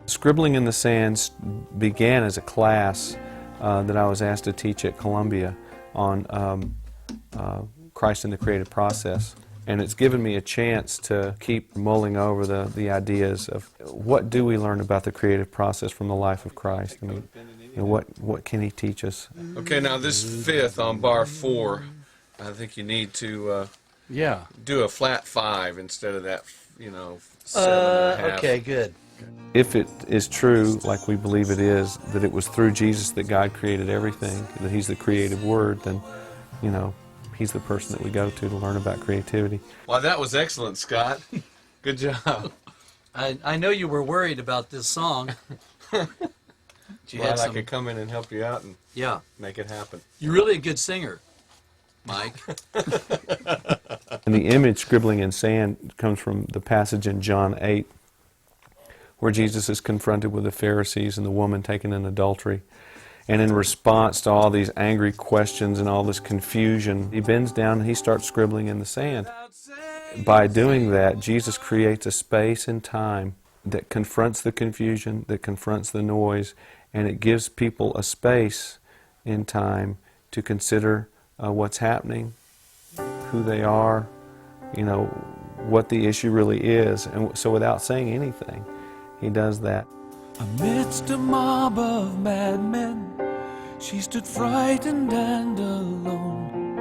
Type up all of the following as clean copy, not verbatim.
Scribbling in the Sand began as a class that I was asked to teach at Columbia on Christ in the creative process. And it's given me a chance to keep mulling over the ideas of what do we learn about the creative process from the life of Christ. I mean, what can He teach us? Okay, now this fifth on bar 4, I think you need to do a flat 5 instead of that, 7.5. Okay, good. If it is true, like we believe it is, that it was through Jesus that God created everything, that He's the creative Word, then, He's the person that we go to learn about creativity. Well, that was excellent, Scott. Good job. I know you were worried about this song. Glad I could come in and help you out and make it happen. You're really a good singer, Mike. And the image, scribbling in sand, comes from the passage in John 8, where Jesus is confronted with the Pharisees and the woman taken in adultery. And in response to all these angry questions and all this confusion, He bends down and He starts scribbling in the sand. By doing that, Jesus creates a space and time that confronts the confusion, that confronts the noise, and it gives people a space in time to consider what's happening, who they are, what the issue really is. And so without saying anything, He does that. Amidst a mob of madmen, she stood frightened and alone,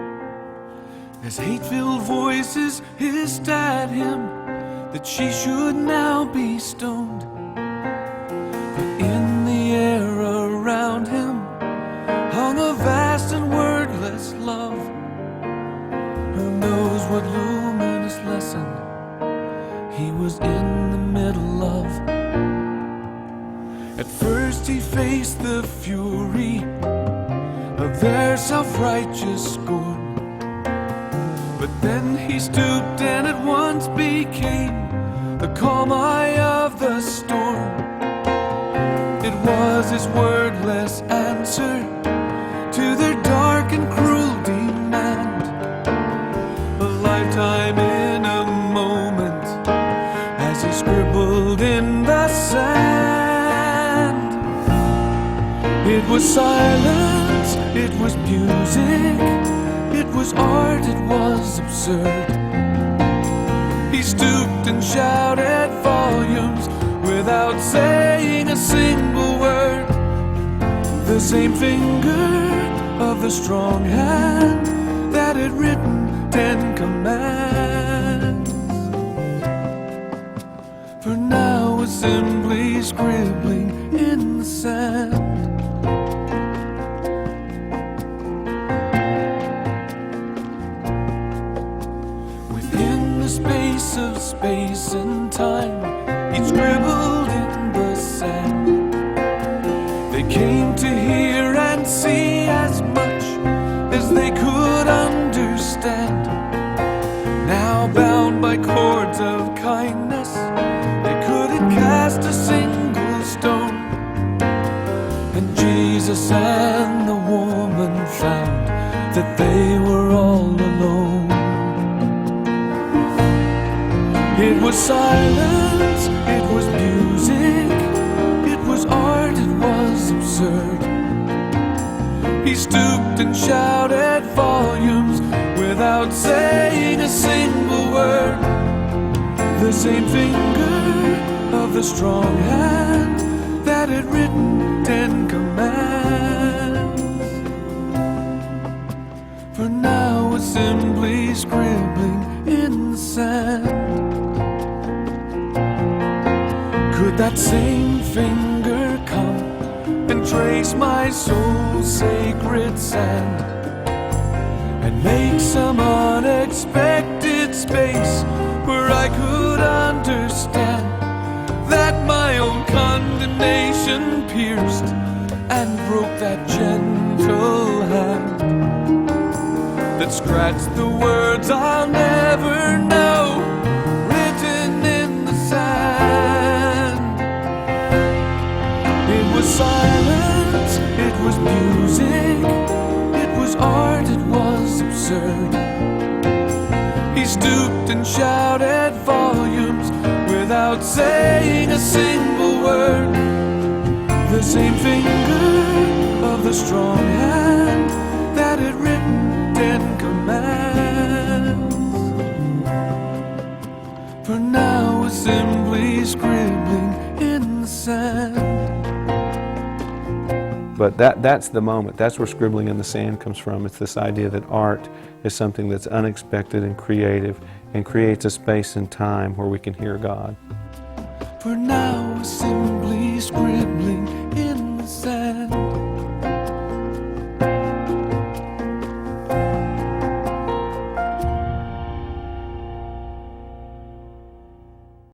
as hate-filled voices hissed at Him that she should now be stoned. But in the air around Him hung a vast and wordless love. Who knows what luminous lesson He was in the middle of? At first He faced the fury of their self-righteous scorn, but then He stooped and at once became the calm eye of the storm. It was His wordless answer to their dark and cruel demand, a lifetime in a moment, as He scribbled in the sand. It was silence, it was music, it was art, it was absurd. He stooped and shouted volumes without saying a single word. The same finger of the strong hand that had written 10 commands, for now was simply scribbling in the sand. Space of space and time, He scribbled in the sand. They came to hear and see as much as they could understand. Now bound by cords of kindness, they couldn't cast a single stone. And Jesus and the woman found that they were all alone. It was silence, it was music, it was art, it was absurd. He stooped and shouted volumes without saying a single word. The same finger of the strong hand that had written 10 commands, for now was simply scribbling in the sand. Could that same finger come and trace my soul's sacred sand, and make some unexpected space where I could understand that my own condemnation pierced and broke that gentle hand that scratched the words I'll never know, written in the sand. It was silence, it was music, it was art, it was absurd. He stooped and shouted volumes without saying a single word. same finger of the strong hand that had written 10 commands. For now we're simply scribbling in the sand. But that's the moment. That's where scribbling in the sand comes from. It's this idea that art is something that's unexpected and creative and creates a space and time where we can hear God. For now we're simply scribbling in the sand.